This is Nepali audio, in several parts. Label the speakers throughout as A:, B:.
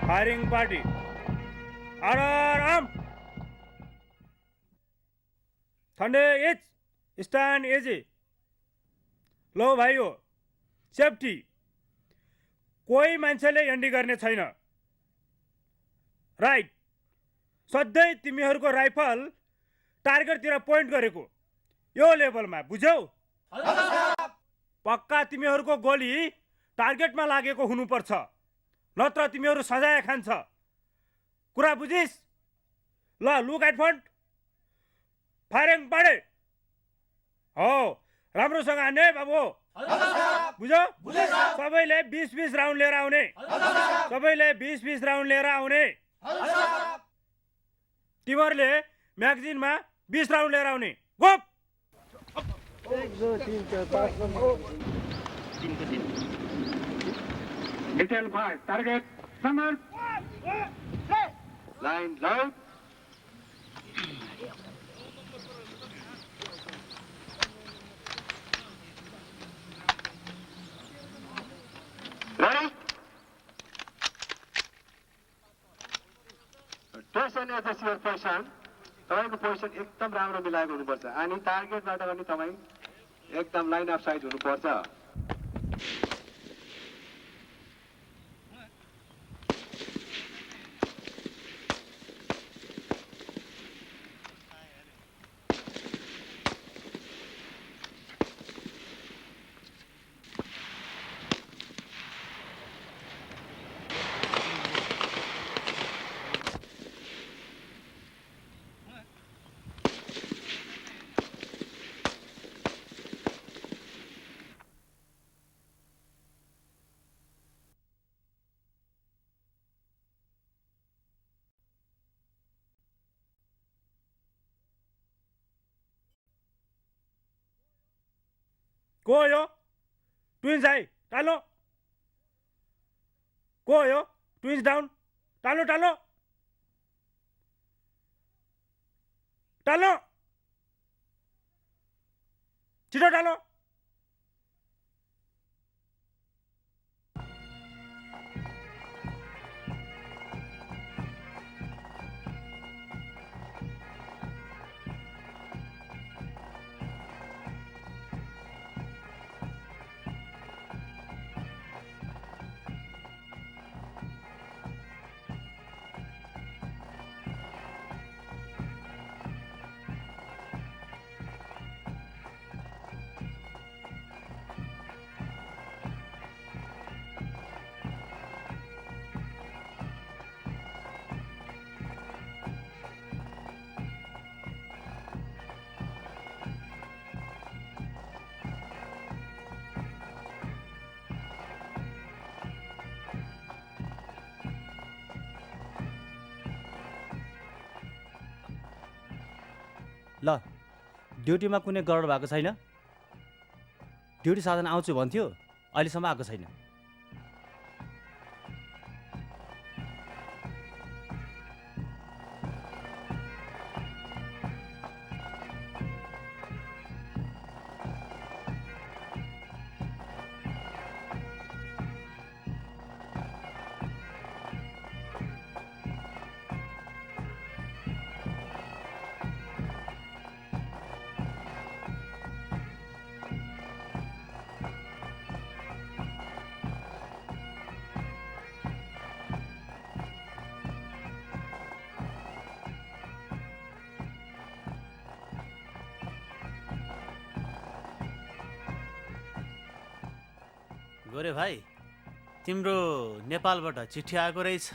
A: फायरिंग पार्टी आराम ठंडे एज स्टैंड एजे लो भाइयो सेफ्टी कोही मान्छेले एन्डी गर्ने छैन राइट सधैँ तिमीहरूको राइफल टार्गेटतिर पोइन्ट गरेको यो लेभलमा बुझ्यौ पक्का तिमीहरूको गोली टार्गेटमा लागेको हुनुपर्छ नत्र तिमीहरू सजाय खान्छ कुरा बुझिस ल लुक एट फ्रन्ट फायरिङ पाडे हो राम्रोसँग हान्ने बाबु बुझ्यौ सबैले 20-20 राउन्ड लिएर आउने सबैले 20-20 राउन्ड लिएर आउने तिमीहरूले म्यागजिनमा 20 राउन्ड लिएर आउने गोप
B: 1 2 3 4 5
C: Detail 5, target, summon, line loud. Ready? Station as your position. तपाईँको पोजिसन एकदम राम्रो मिलाएको हुनुपर्छ अनि टार्गेटबाट पनि तपाईँ एकदम लाइन अफ साइड हुनुपर्छ
A: को हो यो ट्विन्स हाई टाल्नु को हो यो ट्विन्स डाउन टाल्नु टाल्नु टाल्नु छिटो टाल्नु
D: ड्युटीमा कुनै गडबड भएको छैन? ड्युटी साधन आउँछु भन्थ्यो, अहिलेसम्म आएको छैन। गोरे भाइ, तिम्रो नेपालबाट चिठी आएको रहेछ।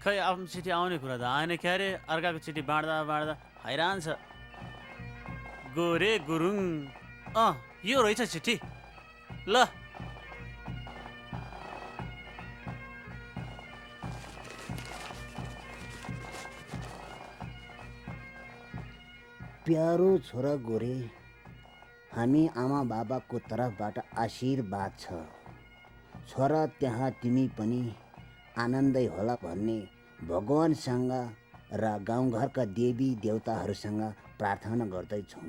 D: खै आफ्नो चिठी आउने कुरा त आएन क्या रे। अर्काको चिठी बाँड्दा बाँड्दा हैरान छ। गोरे गुरुङ, यो रहेछ चिठी। ल
E: प्यारो छोरा गोरे, हामी आमा बाबाको तर्फबाट आशीर्वाद छ। छोरा त्यहाँ तिमी पनि आनन्दै होला भन्ने भगवानसँग र गाउँघरका देवी देवताहरूसँग प्रार्थना गर्दैछौँ।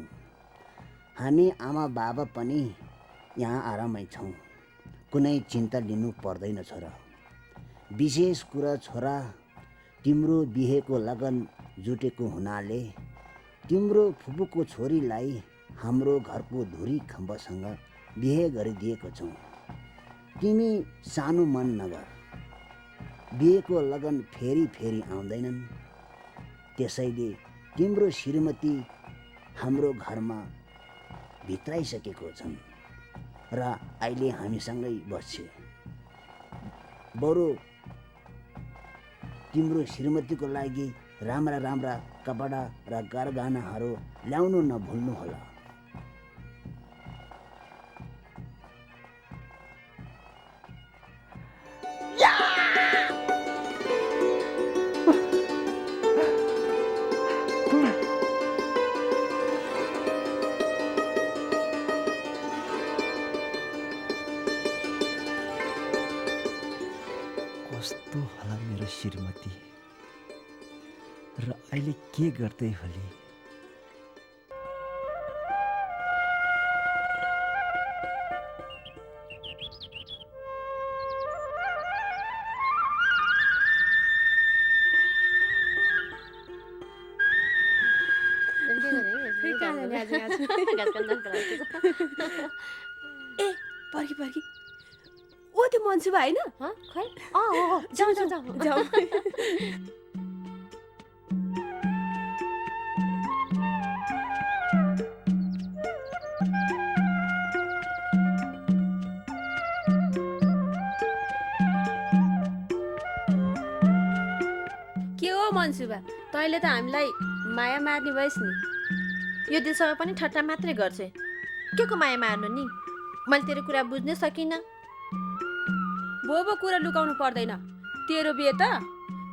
E: हामी आमा बाबा पनि यहाँ आरामै छौँ, कुनै चिन्ता लिनु पर्दैन छोरा। विशेष कुरा छोरा, तिम्रो बिहेको लगन जुटेको हुनाले तिम्रो फुपूको छोरीलाई हाम्रो घरको धुरी खम्बसँग बिहे गरिदिएको छौँ। तिमी सानो मन नगर, बिहेको लगन फेरि फेरि आउँदैनन्। त्यसैले तिम्रो श्रीमती हाम्रो घरमा भित्राइसकेको छन् र अहिले हामीसँगै बस्छे। बरु तिम्रो श्रीमतीको लागि राम्रा राम्रा कपडा र गरगहनाहरू ल्याउनु नभुल्नु होला।
B: कस्तो होला मेरो श्रीमती र अहिले के गर्दै होली?
F: ए पर्खी पर्खी, ओ त्यो मन्सुबा होइन?
G: खै जाऊ जाऊ जाऊ
F: जाऊ। के हो मन्सुबा, तैँले त हामीलाई माया मार्ने भइस् नि।
G: यो दिलसँग पनि ठट्टा मात्रै गर्छे। के को माया मार्नु नि? मैले तेरो कुरा बुझ्नै सकिनँ।
F: बोबो कुरा लुकाउनु पर्दैन। तेरो बिहे त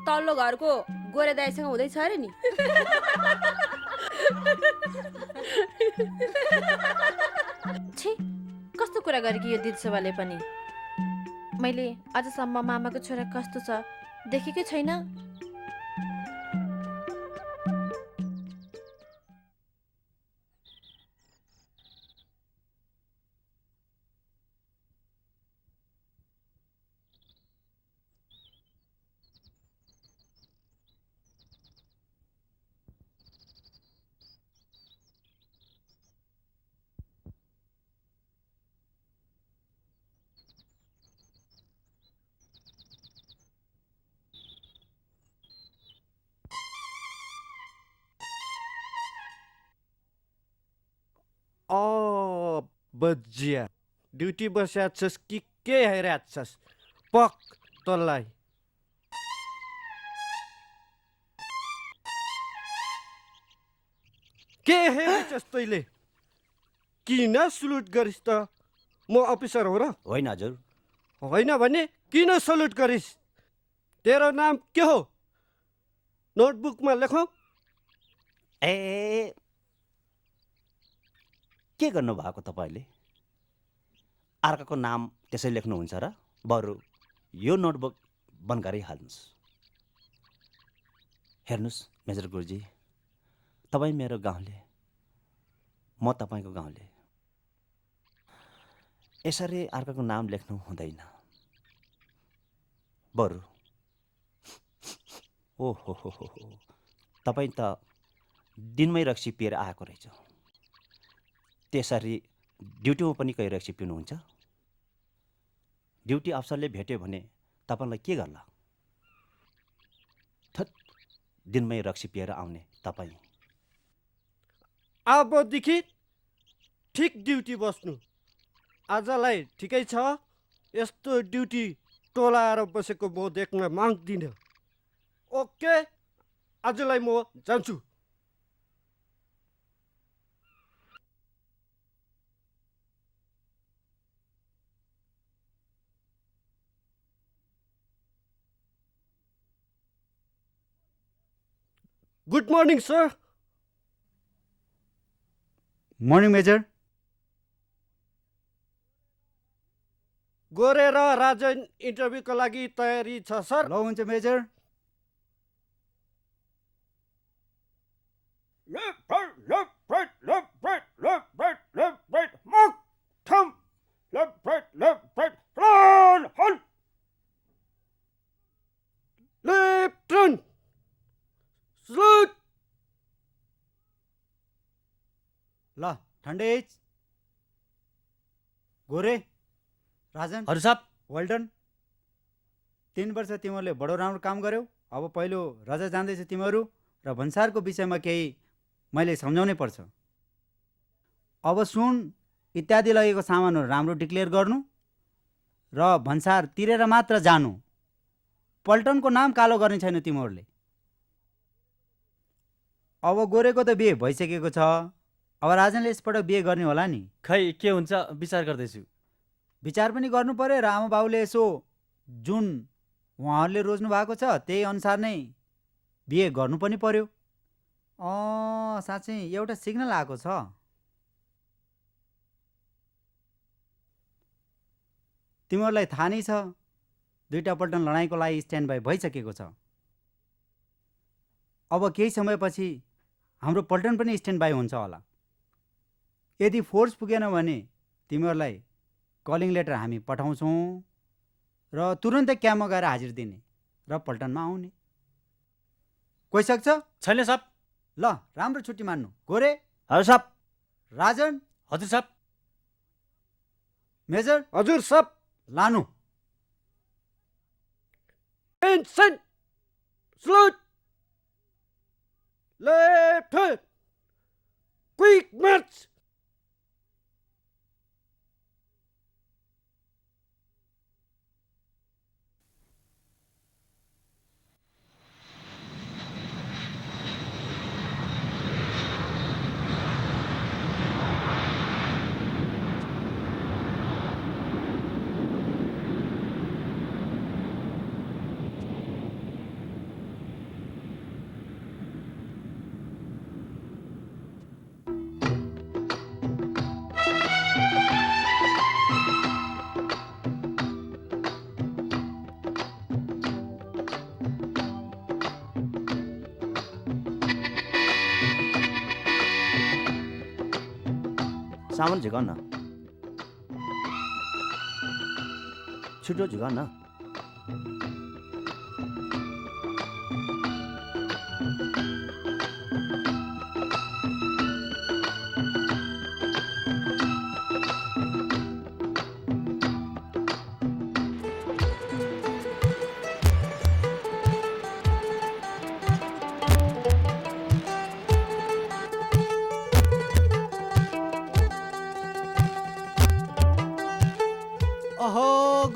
F: तल्लो घरको गोरे दाइसँग हुँदैछ अरे नि।
G: छी, कस्तो कुरा गरे कि यो दिलसभाले पनि। मैले अझसम्म मामाको छोरा कस्तो छ देखेकै छैन।
B: बजिया ड्युटी बस्या छस् कि के हेरेको छस्? पक तँलाई के हेरेछस् तैँले? किन सल्युट गरिस् त? म अफिसर हो र?
D: होइन हजुर।
B: होइन भने किन सल्युट गरिस्? तेरो नाम के हो? नोटबुकमा लेखौँ।
H: ए के गर्नुभएको तपाईँले? अर्काको नाम त्यसै लेख्नुहुन्छ र? बरु यो नोटबुक बन्द गरिहाल्नुहोस्। हेर्नुहोस् मेजर गुरुजी, तपाईँ मेरो गाउँले, म तपाईँको गाउँले। यसरी अर्काको नाम लेख्नु हुँदैन। बरु ओहो हो तपाईँ त दिनमै रक्सी पिएर आएको रहेछ। त्यसरी ड्युटीमा पनि कहीँ रक्सी पिउनुहुन्छ? ड्युटी अफसरले भेट्यो भने तपाईँलाई के गर्ला? थत, दिनमै रक्सी पिएर आउने तपाईँ।
B: अबदेखि ठिक ड्युटी बस्नु। आजलाई ठिकै छ, यस्तो ड्युटी टोलाएर बसेको म देख्न माग्दिनँ। ओके, आजलाई म जान्छु। Good morning sir.
I: Morning major.
B: Gore र राजन इन्टरभ्यूको लागि तयारी छ सर।
I: ल हुन्छ major.
A: Left, right, left, right, left, right, left, right, left, right. Mark, thumb. Left, right, run, hold.
B: Left run, salute.
I: ल ठन्डेज। गोरे, राजन,
D: हजुर साहब।
I: Well done. 3 वर्ष तिमीहरूले बडो राम्रो काम गर्यौ। अब पहिलो रजा जाँदैछ तिमीहरू र भन्सारको विषयमा केही मैले सम्झाउनै पर्छ। अब सुन, इत्यादि लगेको सामानहरू राम्रो डिक्लेयर गर्नु र भन्सार तिरेर मात्र जानु। पल्टनको नाम कालो गर्ने छैन तिमीहरूले। अब गोरेको त बिहे भइसकेको छ, अब राजनले यसपल्ट बिहे गर्ने होला नि।
D: खै के हुन्छ विचार गर्दैछु।
I: विचार पनि गर्नु पर्यो र आमा बाउले यसो जुन उहाँहरूले रोज्नु भएको छ त्यही अनुसार नै बिहे गर्नु पनि पर्यो। साँच्चै एउटा सिग्नल आएको छ। तिमीहरूलाई थाहा नै छ, 2टा पल्टन लडाइँको लागि स्ट्यान्ड बाई भइसकेको छ। अब केही समयपछि हाम्रो पल्टन पनि स्ट्यान्ड बाई हुन्छ होला। यदि फोर्स पुगेन भने तिमीहरूलाई कलिङ लेटर हामी पठाउँछौँ र तुरन्तै क्याम्पमा गएर हाजिर दिने र पल्टनमा आउने। कोही सक्छ?
D: छैन साहब।
I: ल राम्रो छुट्टी मान्नु। गोरे।
H: हजुर साहब।
I: राजन।
D: हजुर साहब।
B: मेजर। हजुर साहब।
I: लानु।
B: Attention, salute, left, quick march.
H: सामान झुकाउ न, छिटो झुकाउ न।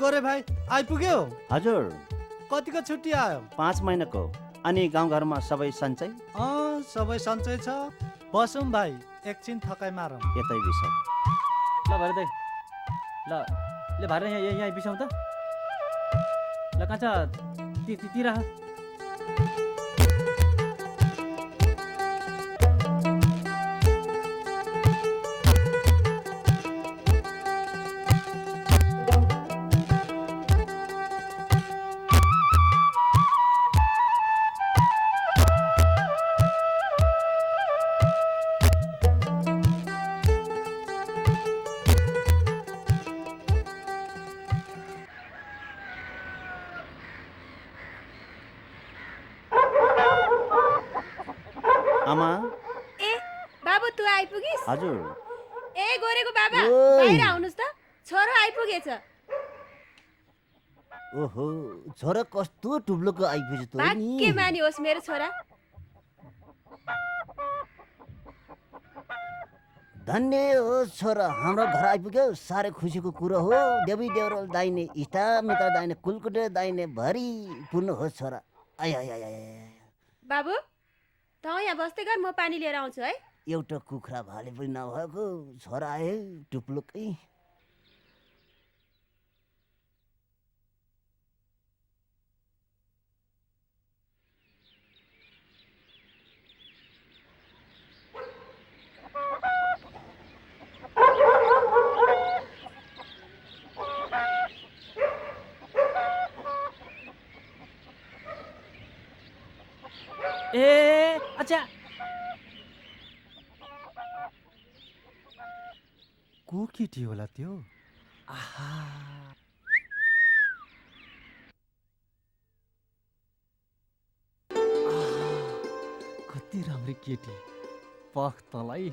B: गोरे भाइ आइपुग्यो?
H: हजुर।
B: कतिको छुट्टी आयो?
H: 5 महिनाको। अनि गाउँघरमा सबै सन्चै?
B: सबै सन्चै छ। बसौँ भाइ, एकछिन थकाइ मारौँ।
H: यतै बिसौ।
D: ल भरे दाइ, ल भरे यहाँ बिसाउँ त। ल काँचा तिर
H: हजुर
F: ए गोरेको बाबा
E: ओइ।
F: बाहिर आउनुहोस् त छोरो आइपुगेछ
E: ओहो छोरा कस्तो टुप्लोको आइपुग्यो त
F: भाग्य
E: नि
F: मानी होस् मेरो छोरा
E: धन्य हो छोरा हाम्रो घर आइपुग्यो साह्रै खुसीको कुरो हो देवी देवरल दाइने इष्टा मित्र दाइने कुलकुटे दाइने भरि पूर्ण होस् छोरा आय आय आय आय।
F: बाबु त यहाँ बस्दै गर म पानी लिएर आउँछु है
E: एउटा कुखुरा भाले पनि नभएको छोरा आयो टुप्लोकै
D: ए अच्छा
I: को केटी होला त्यो कति राम्रो केटी पख तलाई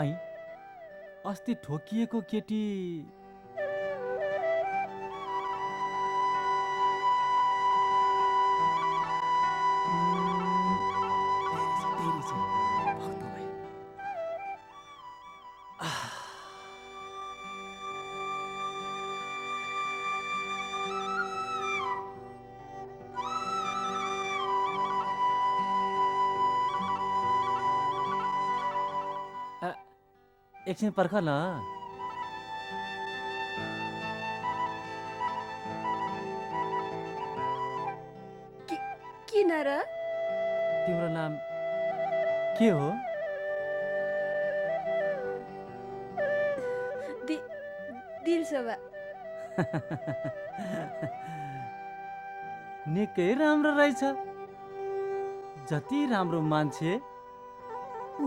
I: आई अस्ति ठोकिएको केटी एकछिन पर्ख न
F: किन र
D: तिम्रो नाम के हो
F: दिलशोभा
D: निकै राम्रो रहेछ जति राम्रो मान्छे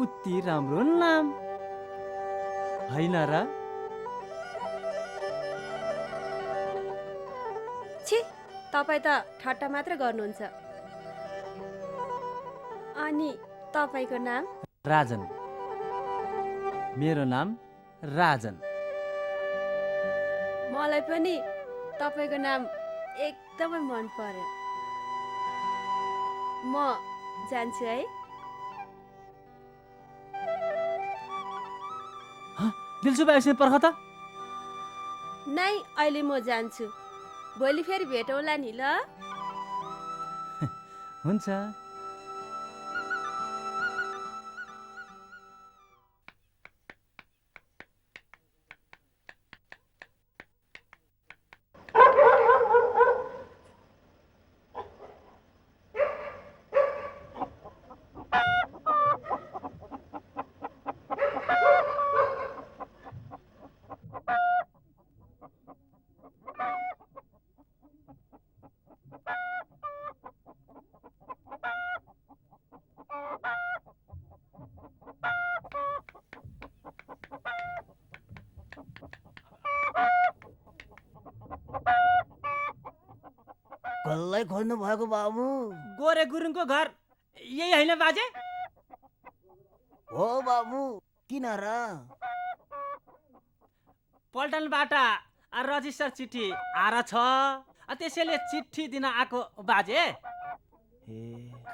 D: उति राम्रो नाम होइन र
F: छि तपाईँ त ठट्टा मात्र गर्नुहुन्छ अनि तपाईँको नाम
D: राजन मेरो नाम राजन
F: मलाई पनि तपाईँको नाम एकदमै मन पर्यो म जान्छु है
D: दिलसुबा एकछिन पर्ख त
F: नै अहिले म जान्छु भोलि फेरि भेटौँला नि ल
D: हुन्छ
E: कसलाई खोज्नु भएको बाबु
D: गोरे गुरुङको घर यही होइन बाजे
E: हो बाबु किन र
D: पल्टनबाट रजिस्टर चिठी आएर छ त्यसैले चिठी दिन आएको बाजे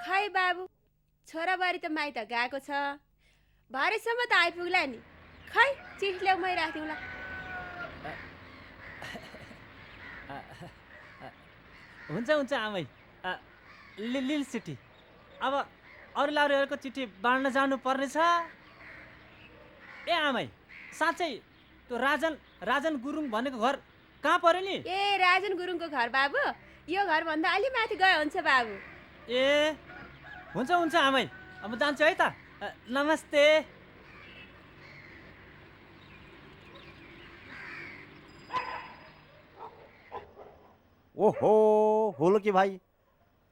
F: खै बाबु छोराबारी त माइत गएको छ भरेसम्म त आइपुग्ला नि खै चिठी ल्याउ मै राखिदिउँला
D: हुन्छ हुन्छ आमै लिल चिठी अब अरू लाउरेहरूको चिठी बाँड्न जानु पर्नेछ ए आमै साँच्चै त्यो राजन गुरुङ भनेको घर कहाँ पर्यो नि
F: ए राजन गुरुङको घर बाबु यो घरभन्दा अलि माथि गए हुन्छ बाबु
D: ए हुन्छ हुन्छ आमै अब जान्छु है त नमस्ते
H: ओहो होलो कि भाइ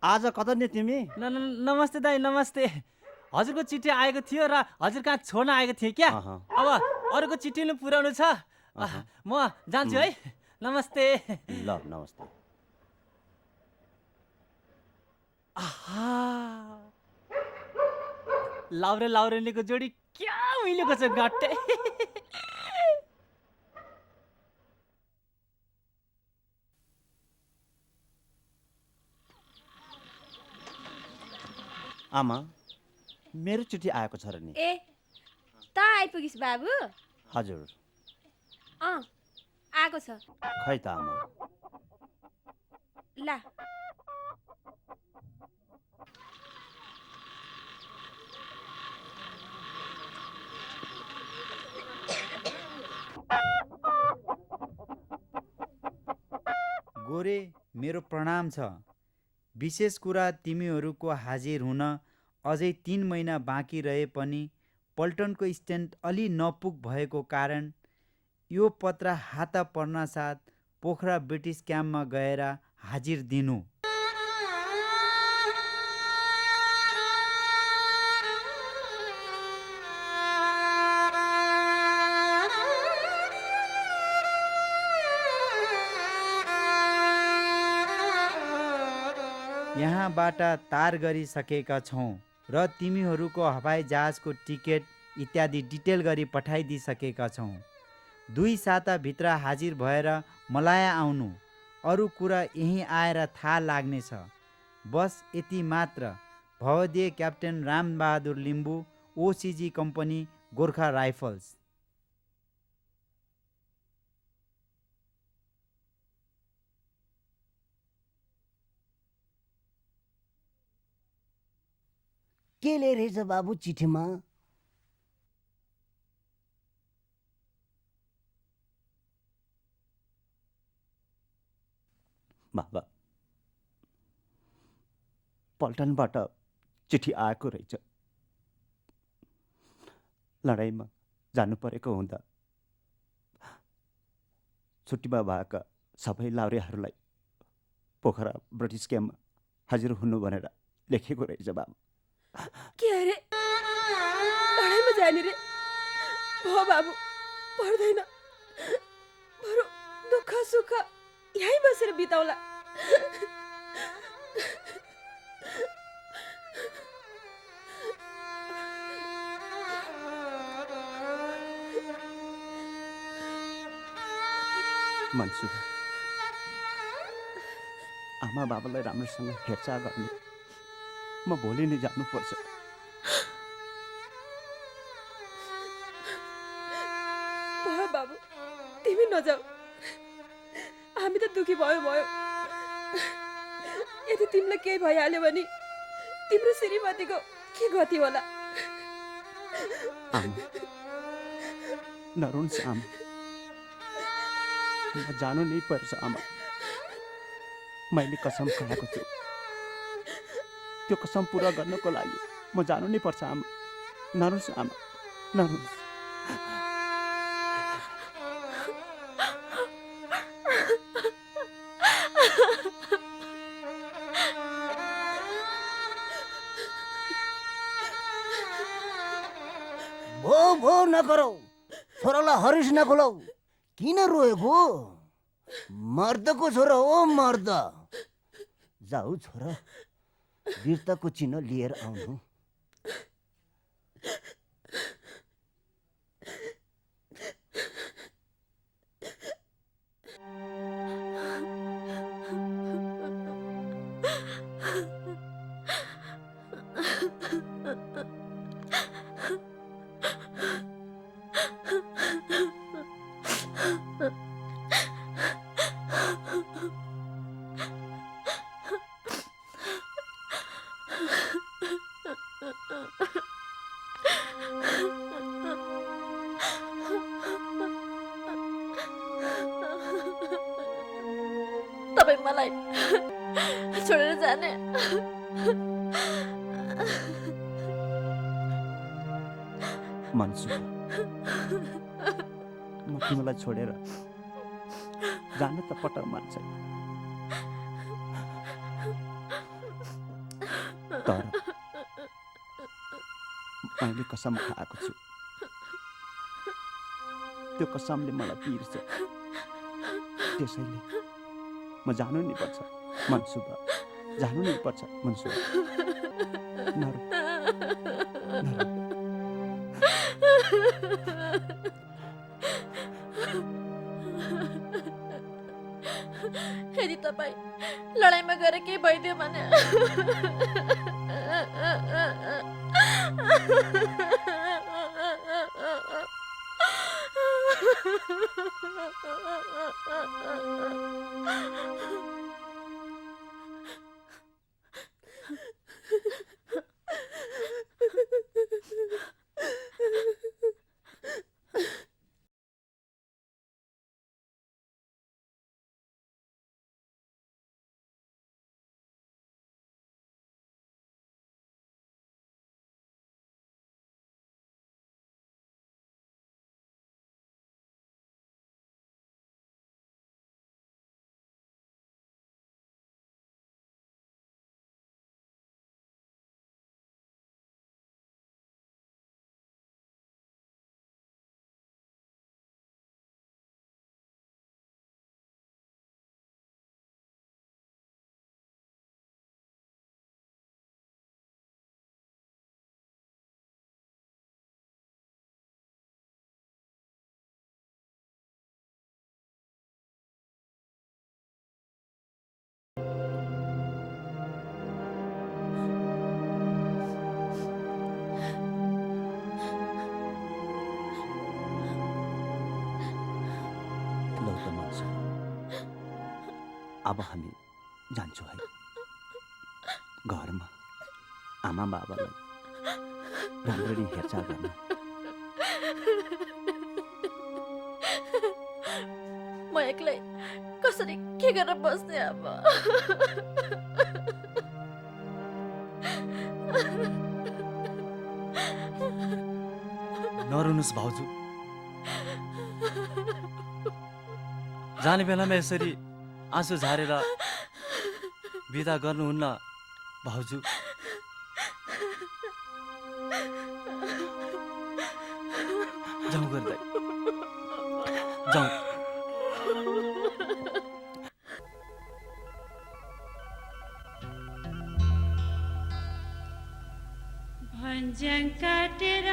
H: आज कता नि तिमी?
D: नमस्ते दाइ नमस्ते। हजुरको चिठी आएको थियो र हजुर कहाँ छोड्न आएको थिएँ क्या। अब अरूको चिठी पनि पुर्याउनु छ। म जान्छु है। नमस्ते।
H: ल नमस्ते।
D: आहा लाउरे लाउरेनीको जोडी क्या मिलेको छ गट्टे।
H: आमा मेरो चिठी आएको छ र नि।
F: ए त आइपुगिस् बाबु?
H: हजुर।
F: आएको छ।
H: खै त आमा।
F: ला
I: गोरे मेरो प्रणाम छ। विशेष कुरा तिमीहरूको हाजिर हुन अझै 3 महिना बाँकी रहे पनि पल्टनको स्ट्यान्ड अलि नपुग भएको कारण यो पत्र हाता पर्नासाथ पोखरा ब्रिटिस क्याम्पमा गएर हाजिर दिनु। यहाँबाट तार गरिसकेका छौँ र तिमीहरूको हवाई जहाजको टिकट इत्यादि डिटेल गरी पठाइदिइसकेका छौँ। 2 साताभित्र हाजिर भएर मलाया आउनु। अरू कुरा यहीँ आएर थाहा लाग्नेछ। बस यति मात्र। भवदीय captain Rambahadur Limbu, OCG company, Gorkha rifles.
E: के रहेछ बाबु चिठीमा?
H: बाबा पल्टनबाट चिठी आएको रहेछ। लडाइँमा जानु परेको हुँदा छुट्टीमा भएका सबै लाउरेहरूलाई पोखरा ब्रिटिस क्याम्पमा हाजिर हुनु भनेर लेखेको रहेछ बाबा।
F: के अरे लडाइँमा जाने रे? हो बाबु पर्दैन। बरु दुःख सुख यहीँ बसेर बिताउला।
H: मन्सुर आमा बाबालाई राम्रोसँग हेरचाह गर्ने। म भोलि नै जानुपर्छ।
F: बाबु तिमी नजाऊ। हामी त दुखी भयो। यदि तिमीलाई केही भइहाल्यो भने तिम्रो श्रीमतीको के गति होला?
H: आमा नरुन्छ आमा, म जानु नै पर्छ आमा। मैले कसम खाएको छु, त्यो कसम पुरा गर्नको लागि म जानु नै पर्छ आमा। नरुन्छ आमा, नरुन्छ।
E: भो नगरौ, छोरालाई हरिस नखोलाउ। किन रोएको? मर्दको छोरा हो मर्द। जाऊ छोरा, वीरताको चिन्ह लिएर आउनु।
G: तपाईं मलाई छोडेर जाने?
H: मन्सुर, म तिमीलाई छोडेर जान त पटक मन छैन। मैले कसम खाएको छु। त्यो कसमले मलाई पिर्छ। त्यसैले म जानु नै पर्छ मनसुबा, जानु नै पर्छ मनसुबा। नरो नरो।
G: यदि तपाईँ लडाइँमा गएर केही भइदियो भने
H: अब हामी जान्छौँ है। घरमा आमा बाबालाई राम्ररी हेरचाह गर्न।
G: म एक्लै कसरी के गरेर बस्ने अब?
J: नरुनुस् भाउजू, जाने बेलामा यसरी आँसु झारेर बिदा गर्नुहुन्न भाउजू। जाउँ गर्दै जाउँ।
K: भन्ज्याङ काटेर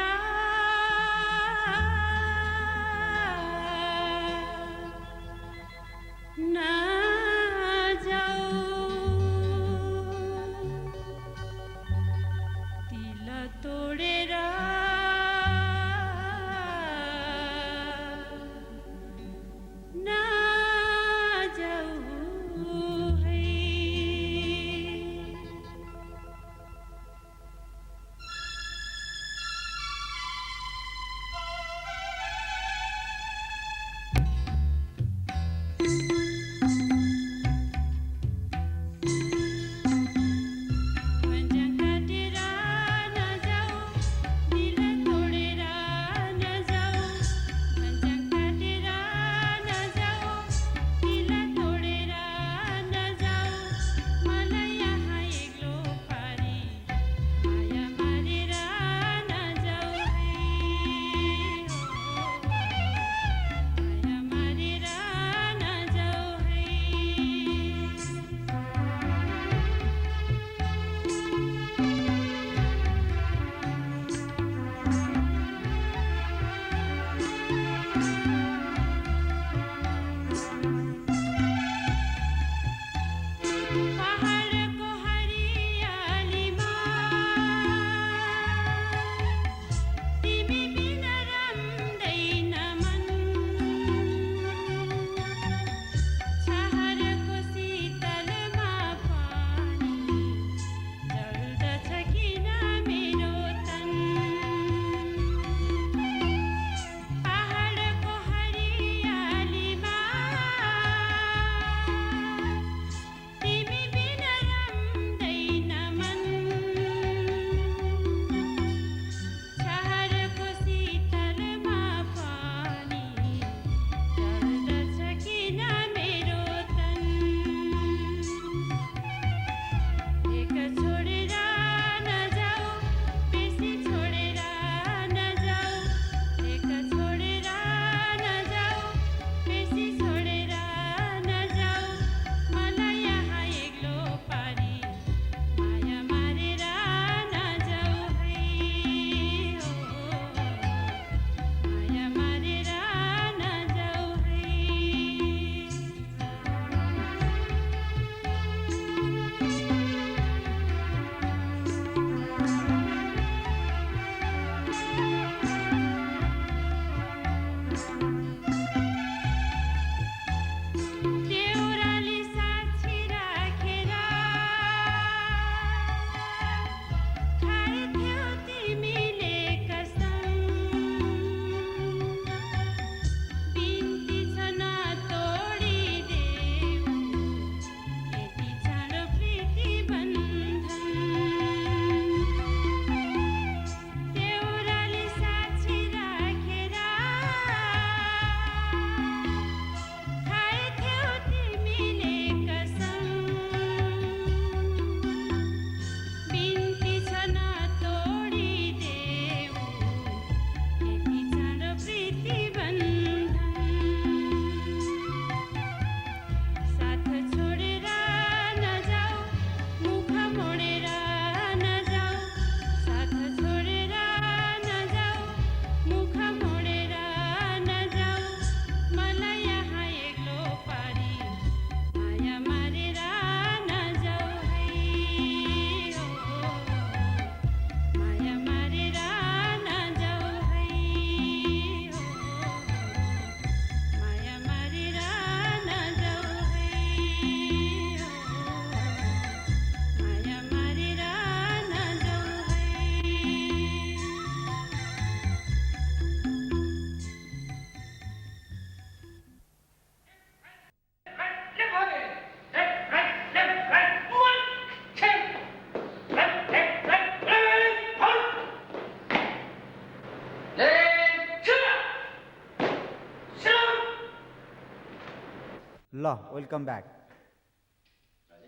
I: ल वेलकम ब्याक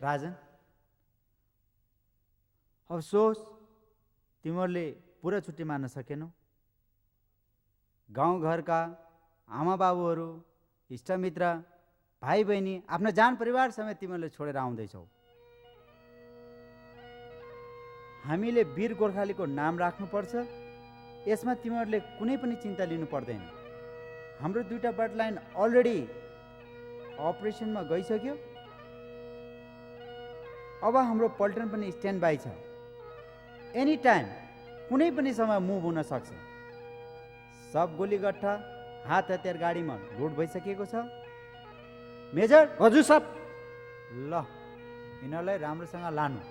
I: राजन। अफसोस तिमीहरूले पुरा छुट्टी मान्न सकेनौ। गाउँघरका आमा बाबुहरू, इष्टमित्र, भाइ बहिनी, आफ्ना जान परिवार समेत तिमीहरूले छोडेर आउँदैछौ। हामीले वीर गोर्खालीको नाम राख्नुपर्छ, यसमा तिमीहरूले कुनै पनि चिन्ता लिनु पर्दैन। हाम्रो 2टा बट लाइन अलरेडी अपरेसनमा गइसक्यो। अब हाम्रो पल्टन पनि स्ट्यान्ड बाई छ। एनी टाइम कुनै पनि समय मुभ हुन सक्छ। सब गोलीगट्ठा हात हतियार गाडीमा लोड भइसकेको छ। मेजर।
B: हजुर साहब।
I: ल यिनीहरूलाई राम्रोसँग लानु।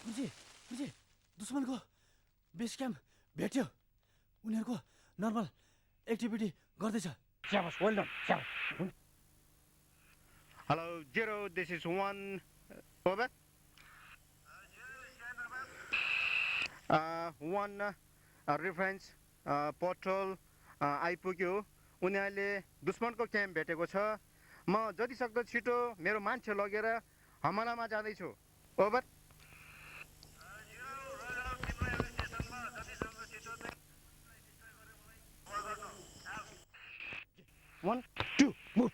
H: बुझे बुझे दुश्मनको बेस क्याम्प भेट्यो उनीहरूको नर्मल एक्टिभिटी गर्दैछ
A: स्याबास well done स्याबास
B: Hello, 0, this is 1, over. 1 reference, patrol आइपुग्यो उनीहरूले दुश्मनको क्याम्प भेटेको छ म जति सक्दो छिटो मेरो मान्छे लगेर हमलामा जाँदैछु ओभर One, two, move.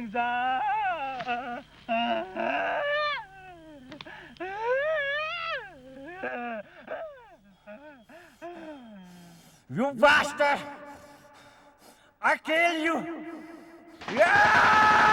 A: दिन्छ You bastard! I kill you! Yeah!